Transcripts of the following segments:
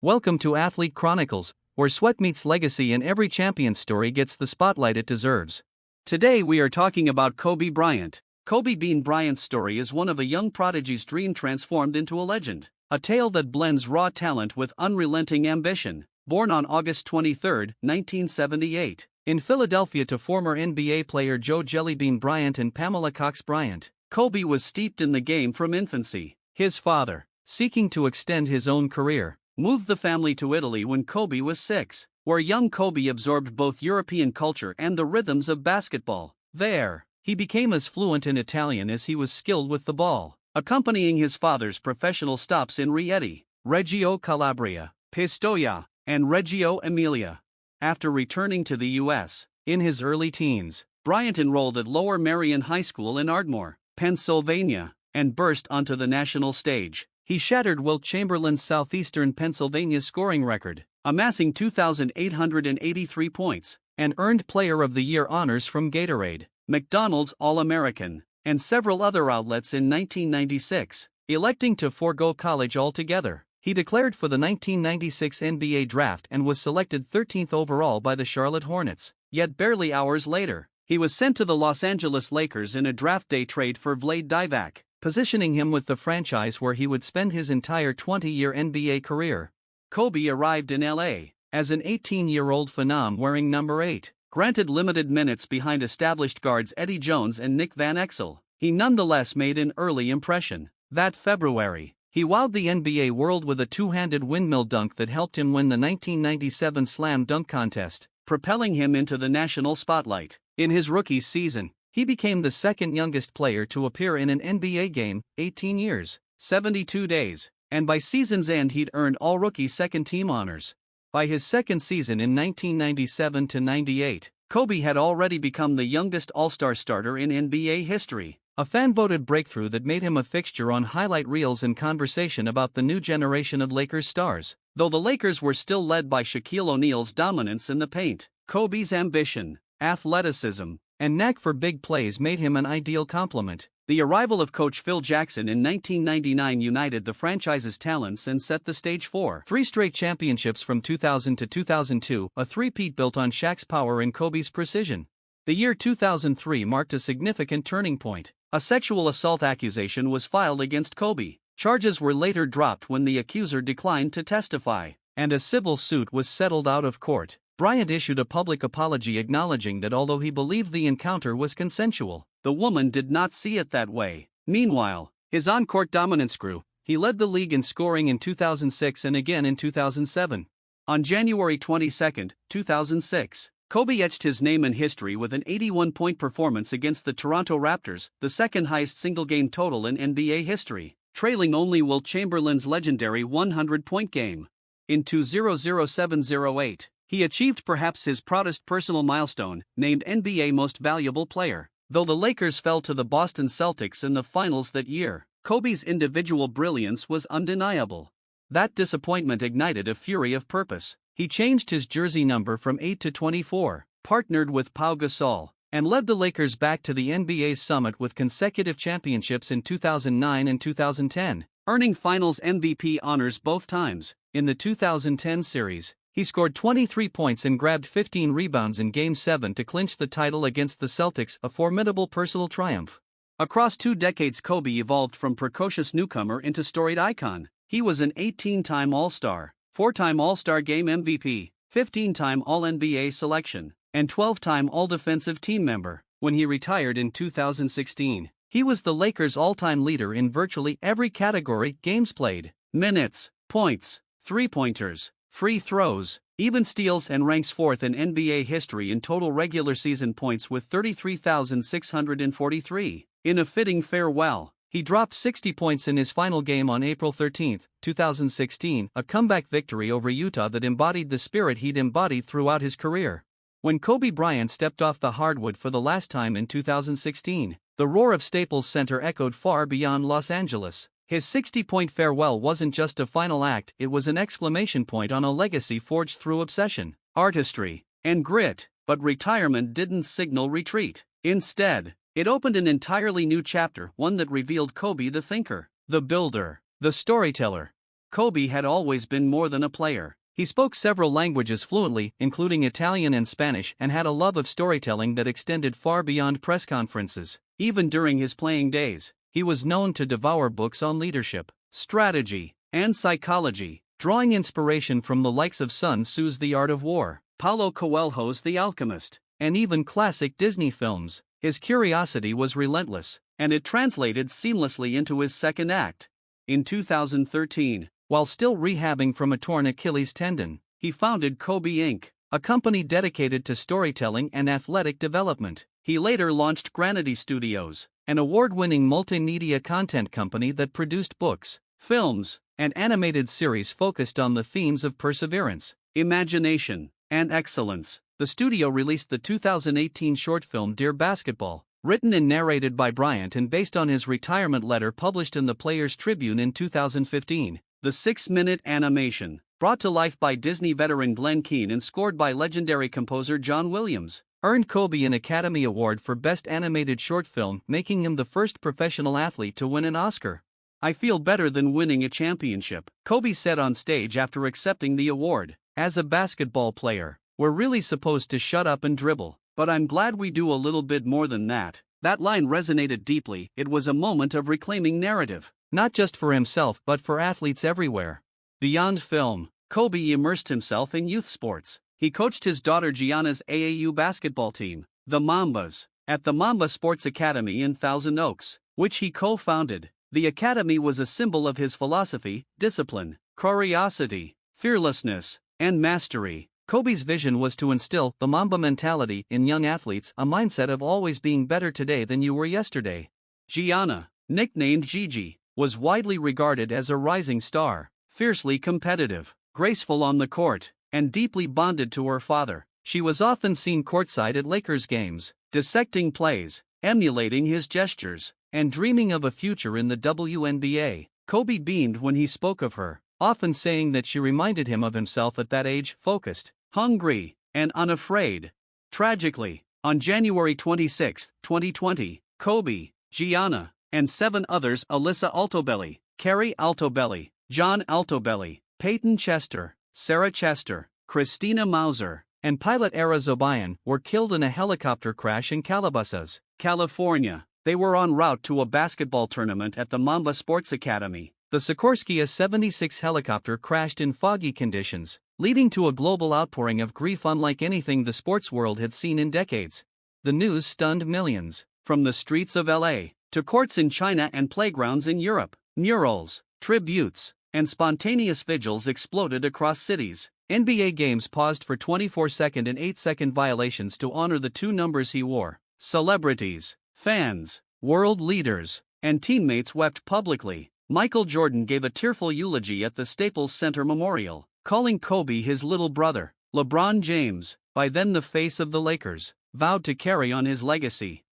Welcome to Athlete Chronicles, where sweat meets legacy and every champion's story gets the spotlight it deserves. Today we are talking about Kobe Bryant. Kobe Bean Bryant's story is one of a young prodigy's dream transformed into a legend. A tale that blends raw talent with unrelenting ambition. Born on August 23, 1978, in Philadelphia to former NBA player Joe Jellybean Bryant and Pamela Cox Bryant, Kobe was steeped in the game from infancy. His father, seeking to extend his own career, moved the family to Italy when Kobe was 6, where young Kobe absorbed both European culture and the rhythms of basketball. There, he became as fluent in Italian as he was skilled with the ball, accompanying his father's professional stops in Rieti, Reggio Calabria, Pistoia, and Reggio Emilia. After returning to the U.S., in his early teens, Bryant enrolled at Lower Merion High School in Ardmore, Pennsylvania, and burst onto the national stage. He shattered Wilt Chamberlain's Southeastern Pennsylvania scoring record, amassing 2,883 points, and earned Player of the Year honors from Gatorade, McDonald's All-American, and several other outlets in 1996. Electing to forego college altogether, he declared for the 1996 NBA draft and was selected 13th overall by the Charlotte Hornets. Yet barely hours later, he was sent to the Los Angeles Lakers in a draft day trade for Vlade Divac, positioning him with the franchise where he would spend his entire 20-year NBA career. Kobe arrived in LA as an 18-year-old phenom wearing number 8. Granted limited minutes behind established guards Eddie Jones and Nick Van Exel, he nonetheless made an early impression. That February, he wowed the NBA world with a two-handed windmill dunk that helped him win the 1997 Slam Dunk Contest, propelling him into the national spotlight. In his rookie season, he became the second youngest player to appear in an NBA game, 18 years, 72 days, and by season's end he'd earned all-rookie second-team honors. By his second season in 1997-98, Kobe had already become the youngest All-Star starter in NBA history, a fan-voted breakthrough that made him a fixture on highlight reels and conversation about the new generation of Lakers stars. Though the Lakers were still led by Shaquille O'Neal's dominance in the paint, Kobe's ambition, athleticism, and knack for big plays made him an ideal complement. The arrival of coach Phil Jackson in 1999 united the franchise's talents and set the stage for 3 straight championships from 2000 to 2002, a three-peat built on Shaq's power and Kobe's precision. The year 2003 marked a significant turning point. A sexual assault accusation was filed against Kobe. Charges were later dropped when the accuser declined to testify, and a civil suit was settled out of court. Bryant issued a public apology acknowledging that although he believed the encounter was consensual, the woman did not see it that way. Meanwhile, his on-court dominance grew. He led the league in scoring in 2006 and again in 2007. On January 22, 2006, Kobe etched his name in history with an 81-point performance against the Toronto Raptors, the second-highest single-game total in NBA history, trailing only Wilt Chamberlain's legendary 100-point game. In 2007-08, he achieved perhaps his proudest personal milestone, named NBA Most Valuable Player. Though the Lakers fell to the Boston Celtics in the finals that year, Kobe's individual brilliance was undeniable. That disappointment ignited a fury of purpose. He changed his jersey number from 8 to 24, partnered with Pau Gasol, and led the Lakers back to the NBA's summit with consecutive championships in 2009 and 2010, earning Finals MVP honors both times. In the 2010 series, he scored 23 points and grabbed 15 rebounds in Game 7 to clinch the title against the Celtics, a formidable personal triumph. Across 2 decades, Kobe evolved from precocious newcomer into storied icon. He was an 18-time All-Star, 4-time All-Star Game MVP, 15-time All-NBA selection, and 12-time All-Defensive Team member. When he retired in 2016, he was the Lakers' all-time leader in virtually every category: games played, minutes, points, three-pointers, free throws, even steals, and ranks 4th in NBA history in total regular season points with 33,643. In a fitting farewell, he dropped 60 points in his final game on April 13, 2016, a comeback victory over Utah that embodied the spirit he'd embodied throughout his career. When Kobe Bryant stepped off the hardwood for the last time in 2016, the roar of Staples Center echoed far beyond Los Angeles. His 60-point farewell wasn't just a final act, it was an exclamation point on a legacy forged through obsession, artistry, and grit. But retirement didn't signal retreat. Instead, it opened an entirely new chapter, one that revealed Kobe the thinker, the builder, the storyteller, Kobe had always been more than a player. He spoke several languages fluently, including Italian and Spanish, and had a love of storytelling that extended far beyond press conferences. Even during his playing days, He was known to devour books on leadership, strategy, and psychology, drawing inspiration from the likes of Sun Tzu's The Art of War, Paulo Coelho's The Alchemist, and even classic Disney films. His curiosity was relentless, and it translated seamlessly into his second act. In 2013, while still rehabbing from a torn Achilles tendon, he founded Kobe Inc., a company dedicated to storytelling and athletic development. He later launched Granity Studios, an award-winning multimedia content company that produced books, films, and animated series focused on the themes of perseverance, imagination, and excellence. The studio released the 2018 short film Dear Basketball, written and narrated by Bryant and based on his retirement letter published in the Players Tribune in 2015. The 6-minute animation, brought to life by Disney veteran Glenn Keane and scored by legendary composer John Williams, earned Kobe an Academy Award for Best Animated Short Film, making him the first professional athlete to win an Oscar. "I feel better than winning a championship," Kobe said on stage after accepting the award. "As a basketball player, we're really supposed to shut up and dribble. But I'm glad we do a little bit more than that." That line resonated deeply. It was a moment of reclaiming narrative, not just for himself but for athletes everywhere. Beyond film, Kobe immersed himself in youth sports. He coached his daughter Gianna's AAU basketball team, the Mambas, at the Mamba Sports Academy in Thousand Oaks, which he co-founded. The academy was a symbol of his philosophy, discipline, curiosity, fearlessness, and mastery. Kobe's vision was to instill the Mamba mentality in young athletes, a mindset of always being better today than you were yesterday. Gianna, nicknamed Gigi, was widely regarded as a rising star, fiercely competitive, graceful on the court, and deeply bonded to her father. She was often seen courtside at Lakers games, dissecting plays, emulating his gestures, and dreaming of a future in the WNBA. Kobe beamed when he spoke of her, often saying that she reminded him of himself at that age, focused, hungry, and unafraid. Tragically, on January 26, 2020, Kobe, Gianna, and 7 others, Alyssa Altobelli, Carrie Altobelli, John Altobelli, Peyton Chester, Sarah Chester, Christina Mauser, and pilot Ara Zobayan, were killed in a helicopter crash in Calabasas, California. They were en route to a basketball tournament at the Mamba Sports Academy. The Sikorsky A-76 helicopter crashed in foggy conditions, leading to a global outpouring of grief unlike anything the sports world had seen in decades. The news stunned millions. From the streets of LA to courts in China and playgrounds in Europe, murals, tributes, and spontaneous vigils exploded across cities. NBA games paused for 24-second and 8-second violations to honor the 2 numbers he wore. Celebrities, fans, world leaders, and teammates wept publicly. Michael Jordan gave a tearful eulogy at the Staples Center Memorial, calling Kobe his little brother. LeBron James, by then the face of the Lakers, vowed to carry on his legacy.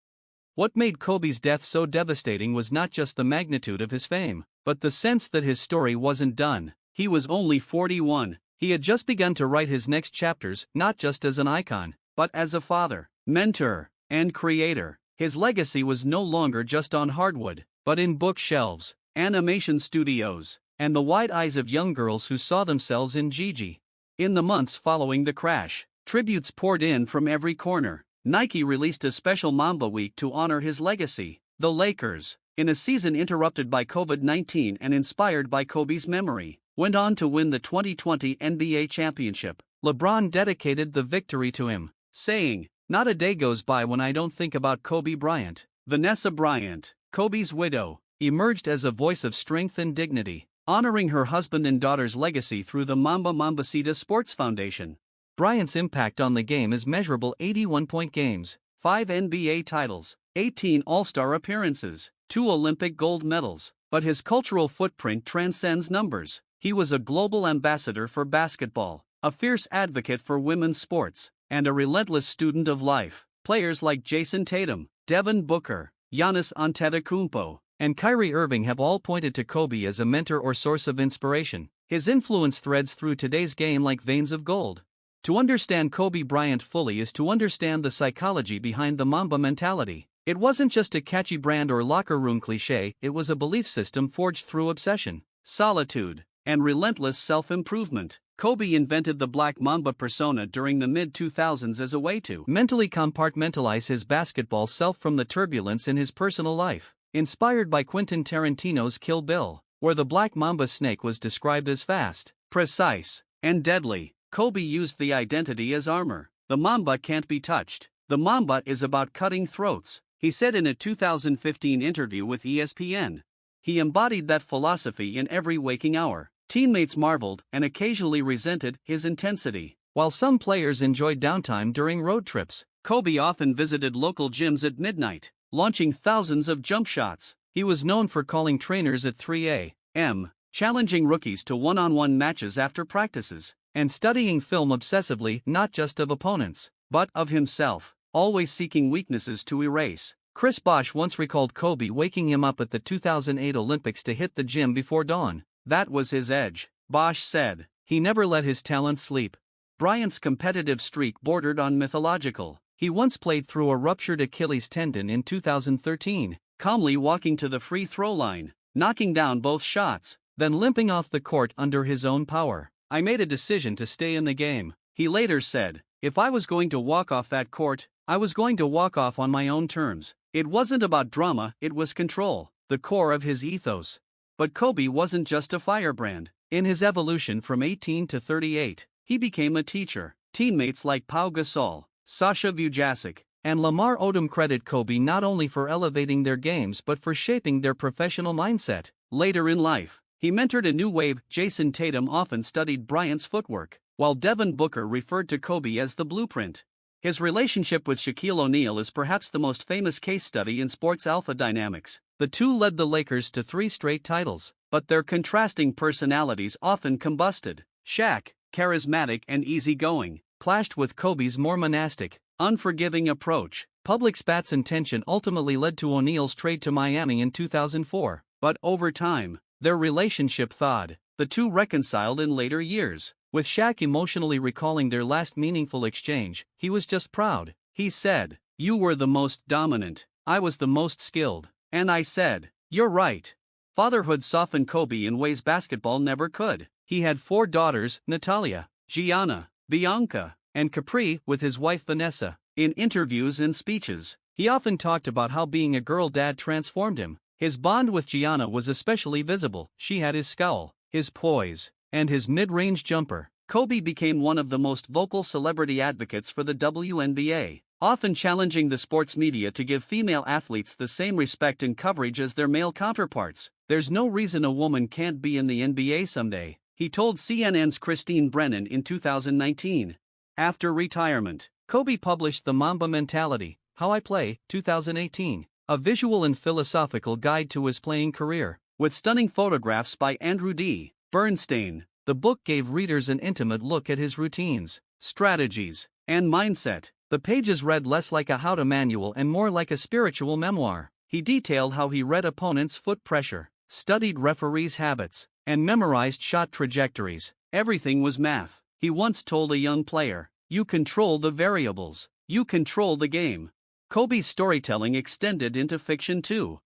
What made Kobe's death so devastating was not just the magnitude of his fame, but the sense that his story wasn't done. He was only 41. He had just begun to write his next chapters, not just as an icon, but as a father, mentor, and creator. His legacy was no longer just on hardwood, but in bookshelves, animation studios, and the wide eyes of young girls who saw themselves in Gigi. In the months following the crash, tributes poured in from every corner. Nike released a special Mamba Week to honor his legacy. The Lakers, in a season interrupted by COVID-19 and inspired by Kobe's memory, went on to win the 2020 NBA championship. LeBron dedicated the victory to him, saying, "Not a day goes by when I don't think about Kobe Bryant." Vanessa Bryant, Kobe's widow, emerged as a voice of strength and dignity, honoring her husband and daughter's legacy through the Mamba Mambacita Sports Foundation. Bryant's impact on the game is measurable: 81-point games, 5 NBA titles, 18 All-Star appearances, 2 Olympic gold medals. But his cultural footprint transcends numbers. He was a global ambassador for basketball, a fierce advocate for women's sports, and a relentless student of life. Players like Jason Tatum, Devin Booker, Giannis Antetokounmpo, and Kyrie Irving have all pointed to Kobe as a mentor or source of inspiration. His influence threads through today's game like veins of gold. To understand Kobe Bryant fully is to understand the psychology behind the Mamba mentality. It wasn't just a catchy brand or locker room cliché, it was a belief system forged through obsession, solitude, and relentless self-improvement. Kobe invented the Black Mamba persona during the mid-2000s as a way to mentally compartmentalize his basketball self from the turbulence in his personal life. Inspired by Quentin Tarantino's Kill Bill, where the Black Mamba snake was described as fast, precise, and deadly, Kobe used the identity as armor. The Mamba can't be touched. The Mamba is about cutting throats, he said in a 2015 interview with ESPN. He embodied that philosophy in every waking hour. Teammates marveled and occasionally resented his intensity. While some players enjoyed downtime during road trips, Kobe often visited local gyms at midnight, launching thousands of jump shots. He was known for calling trainers at 3 a.m., challenging rookies to one-on-one matches after practices, and studying film obsessively not just of opponents, but of himself, always seeking weaknesses to erase. Chris Bosh once recalled Kobe waking him up at the 2008 Olympics to hit the gym before dawn. That was his edge, Bosh said. He never let his talent sleep. Bryant's competitive streak bordered on mythological. He once played through a ruptured Achilles tendon in 2013, calmly walking to the free throw line, knocking down both shots, then limping off the court under his own power. I made a decision to stay in the game, he later said. If I was going to walk off that court, I was going to walk off on my own terms. It wasn't about drama, it was control, the core of his ethos. But Kobe wasn't just a firebrand. In his evolution from 18 to 38, he became a teacher. Teammates like Pau Gasol, Sasha Vujasic, and Lamar Odom credit Kobe not only for elevating their games but for shaping their professional mindset. Later in life, he mentored a new wave. Jason Tatum often studied Bryant's footwork, while Devin Booker referred to Kobe as the blueprint. His relationship with Shaquille O'Neal is perhaps the most famous case study in sports alpha dynamics. The two led the Lakers to 3 straight titles, but their contrasting personalities often combusted. Shaq, charismatic and easygoing, clashed with Kobe's more monastic, unforgiving approach. Public spats and tension ultimately led to O'Neal's trade to Miami in 2004. But over time, their relationship thawed. The two reconciled in later years, with Shaq emotionally recalling their last meaningful exchange. He was just proud. He said, "You were the most dominant, I was the most skilled." And I said, "You're right." Fatherhood softened Kobe in ways basketball never could. He had 4 daughters, Natalia, Gianna, Bianca, and Capri, with his wife Vanessa. In interviews and speeches, he often talked about how being a girl dad transformed him. His bond with Gianna was especially visible. She had his scowl, his poise, and his mid-range jumper. Kobe became one of the most vocal celebrity advocates for the WNBA, often challenging the sports media to give female athletes the same respect and coverage as their male counterparts. "There's no reason a woman can't be in the NBA someday," he told CNN's Christine Brennan in 2019. After retirement, Kobe published The Mamba Mentality, How I Play, 2018, a visual and philosophical guide to his playing career. With stunning photographs by Andrew D. Bernstein, the book gave readers an intimate look at his routines, strategies, and mindset. The pages read less like a how-to manual and more like a spiritual memoir. He detailed how he read opponents' foot pressure, studied referees' habits, and memorized shot trajectories. Everything was math. He once told a young player, "You control the variables. You control the game." Kobe's storytelling extended into fiction too.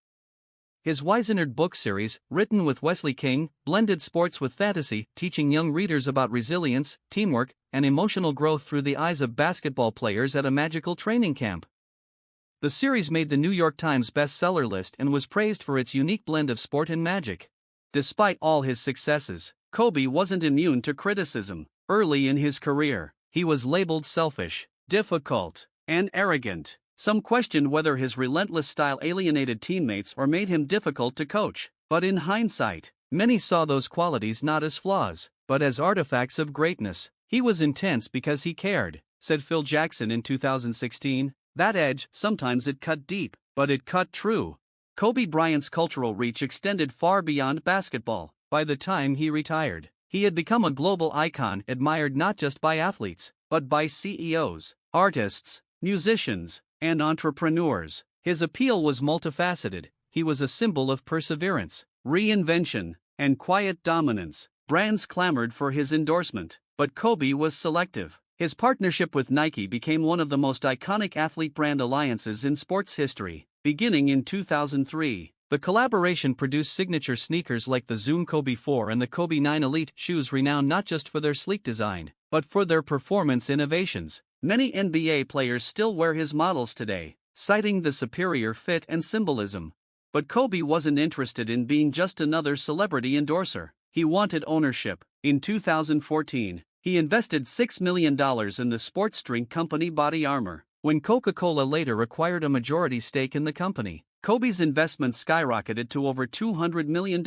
His Wisenered book series, written with Wesley King, blended sports with fantasy, teaching young readers about resilience, teamwork, and emotional growth through the eyes of basketball players at a magical training camp. The series made the New York Times bestseller list and was praised for its unique blend of sport and magic. Despite all his successes, Kobe wasn't immune to criticism. Early in his career, he was labeled selfish, difficult, and arrogant. Some questioned whether his relentless style alienated teammates or made him difficult to coach. But in hindsight, many saw those qualities not as flaws, but as artifacts of greatness. "He was intense because he cared," said Phil Jackson in 2016. "That edge, sometimes it cut deep, but it cut true." Kobe Bryant's cultural reach extended far beyond basketball. By the time he retired, he had become a global icon admired not just by athletes, but by CEOs, artists, musicians, and entrepreneurs. His appeal was multifaceted. He was a symbol of perseverance, reinvention, and quiet dominance. Brands clamored for his endorsement, but Kobe was selective. His partnership with Nike became one of the most iconic athlete-brand alliances in sports history. Beginning in 2003, The collaboration produced signature sneakers like the Zoom Kobe 4 and the Kobe 9 Elite, shoes renowned not just for their sleek design, but for their performance innovations. Many NBA players still wear his models today, citing the superior fit and symbolism. But Kobe wasn't interested in being just another celebrity endorser. He wanted ownership. In 2014, he invested $6 million in the sports drink company Body Armor. When Coca-Cola later acquired a majority stake in the company, Kobe's investment skyrocketed to over $200 million,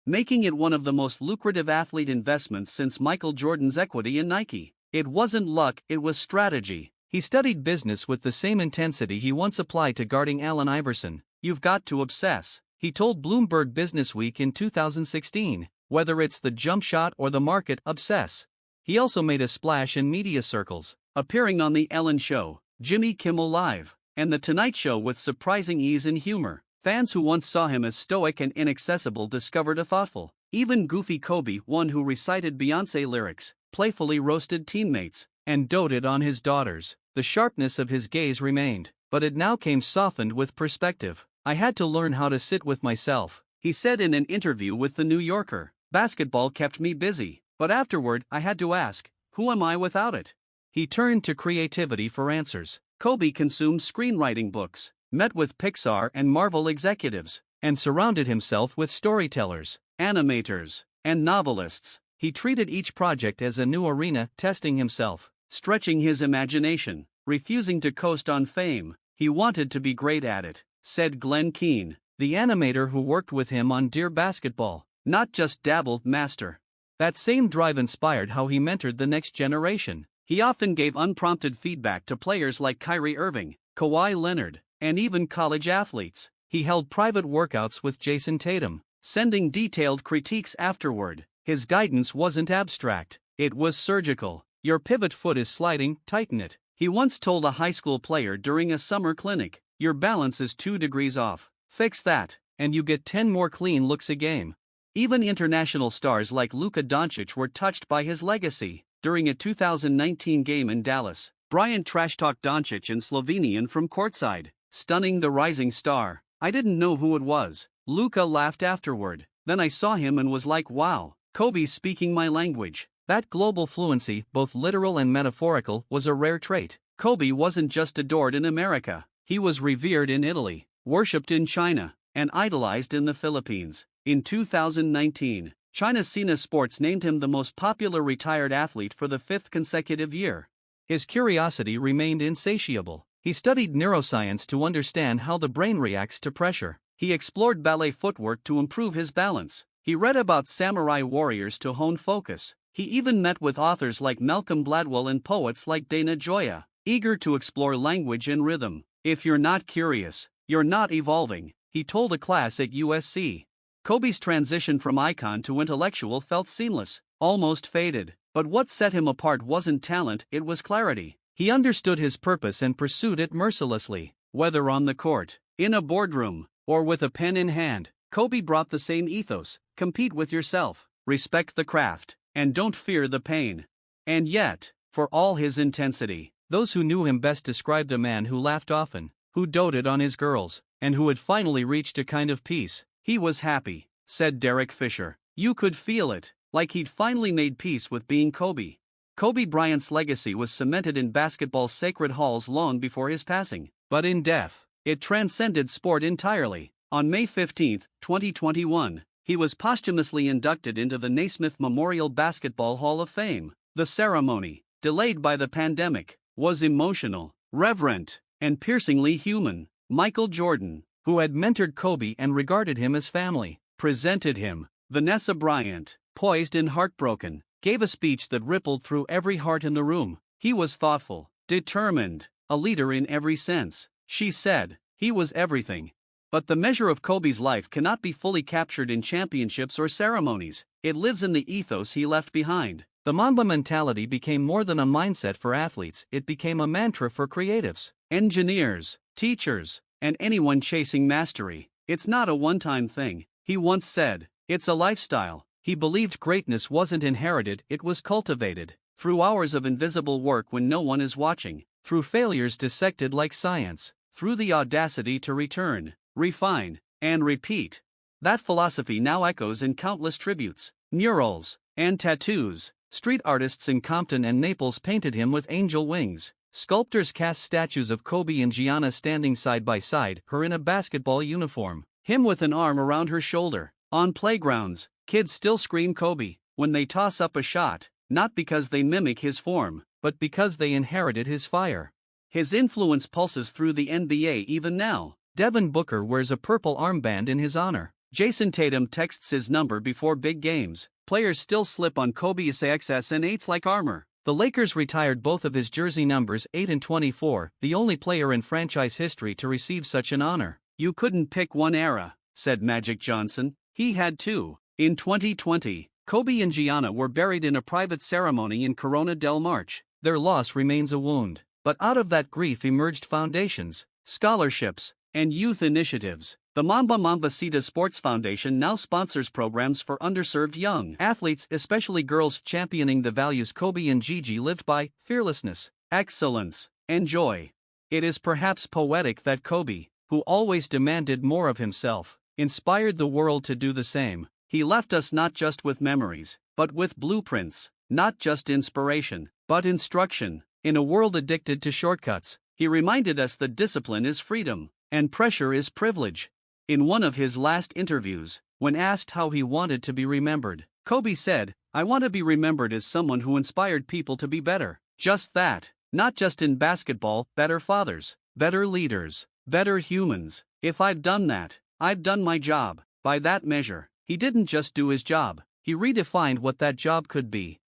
making it one of the most lucrative athlete investments since Michael Jordan's equity in Nike. It wasn't luck, it was strategy. He studied business with the same intensity he once applied to guarding Allen Iverson. "You've got to obsess," he told Bloomberg Businessweek in 2016. "Whether it's the jump shot or the market, obsess." He also made a splash in media circles, appearing on The Ellen Show, Jimmy Kimmel Live, and The Tonight Show with surprising ease and humor. Fans who once saw him as stoic and inaccessible discovered a thoughtful, even goofy Kobe, one who recited Beyoncé lyrics, playfully roasted teammates, and doted on his daughters. The sharpness of his gaze remained, but it now came softened with perspective. "I had to learn how to sit with myself," he said in an interview with The New Yorker. "Basketball kept me busy, but afterward I had to ask, who am I without it?" He turned to creativity for answers. Kobe consumed screenwriting books, met with Pixar and Marvel executives, and surrounded himself with storytellers, animators, and novelists. He treated each project as a new arena, testing himself, stretching his imagination, refusing to coast on fame. He wanted to be great at it, said Glenn Keane, the animator who worked with him on Dear Basketball. "Not just dabble, master." That same drive inspired how he mentored the next generation. He often gave unprompted feedback to players like Kyrie Irving, Kawhi Leonard, and even college athletes. He held private workouts with Jason Tatum, sending detailed critiques afterward. His guidance wasn't abstract, it was surgical. "Your pivot foot is sliding, tighten it," he once told a high school player during a summer clinic. "Your balance is 2 degrees off. Fix that, and you get 10 more clean looks a game." Even international stars like Luka Doncic were touched by his legacy. During a 2019 game in Dallas, Bryant trash-talked Doncic in Slovenian from courtside, stunning the rising star. "I didn't know who it was," Luka laughed afterward. "Then I saw him and was like, wow, Kobe's speaking my language." That global fluency, both literal and metaphorical, was a rare trait. Kobe wasn't just adored in America. He was revered in Italy, worshipped in China, and idolized in the Philippines. In 2019, China's Sina Sports named him the most popular retired athlete for the 5th consecutive year. His curiosity remained insatiable. He studied neuroscience to understand how the brain reacts to pressure. He explored ballet footwork to improve his balance. He read about samurai warriors to hone focus. He even met with authors like Malcolm Gladwell and poets like Dana Gioia, eager to explore language and rhythm. "If you're not curious, you're not evolving," he told a class at USC. Kobe's transition from icon to intellectual felt seamless, almost faded. But what set him apart wasn't talent, it was clarity. He understood his purpose and pursued it mercilessly. Whether on the court, in a boardroom, or with a pen in hand, Kobe brought the same ethos: compete with yourself, respect the craft, and don't fear the pain. And yet, for all his intensity, those who knew him best described a man who laughed often, who doted on his girls, and who had finally reached a kind of peace. "He was happy," said Derek Fisher. "You could feel it, like he'd finally made peace with being Kobe." Kobe Bryant's legacy was cemented in basketball's sacred halls long before his passing, but in death, it transcended sport entirely. On May 15, 2021, he was posthumously inducted into the Naismith Memorial Basketball Hall of Fame. The ceremony, delayed by the pandemic, was emotional, reverent, and piercingly human. Michael Jordan, who had mentored Kobe and regarded him as family, presented him. Vanessa Bryant, poised and heartbroken, gave a speech that rippled through every heart in the room. He was thoughtful, determined, a leader in every sense. She said, he was everything. But the measure of Kobe's life cannot be fully captured in championships or ceremonies. It lives in the ethos he left behind. The Mamba mentality became more than a mindset for athletes, it became a mantra for creatives, engineers, teachers, and anyone chasing mastery. "It's not a one-time thing," he once said. "It's a lifestyle." He believed greatness wasn't inherited, it was cultivated. Through hours of invisible work when no one is watching. Through failures dissected like science. Through the audacity to return, refine, and repeat. That philosophy now echoes in countless tributes, murals, and tattoos. Street artists in Compton and Naples painted him with angel wings. Sculptors cast statues of Kobe and Gianna standing side by side, her in a basketball uniform, him with an arm around her shoulder. On playgrounds, kids still scream Kobe when they toss up a shot, not because they mimic his form, but because they inherited his fire. His influence pulses through the NBA even now. Devin Booker wears a purple armband in his honor. Jason Tatum texts his number before big games. Players still slip on Kobe's XS and 8s like armor. The Lakers retired both of his jersey numbers 8 and 24, the only player in franchise history to receive such an honor. You couldn't pick one era, said Magic Johnson. He had two. In 2020, Kobe and Gianna were buried in a private ceremony in Corona del Marche. Their loss remains a wound, but out of that grief emerged foundations, scholarships, and youth initiatives. The Mambacita Sports Foundation now sponsors programs for underserved young athletes, especially girls, championing the values Kobe and Gigi lived by: fearlessness, excellence, and joy. It is perhaps poetic that Kobe, who always demanded more of himself, inspired the world to do the same. He left us not just with memories, but with blueprints, not just inspiration, but instruction. In a world addicted to shortcuts, he reminded us that discipline is freedom, and pressure is privilege. In one of his last interviews, when asked how he wanted to be remembered, Kobe said, "I want to be remembered as someone who inspired people to be better." Just that, not just in basketball, better fathers, better leaders, better humans. If I've done that, I've done my job. By that measure, he didn't just do his job, he redefined what that job could be.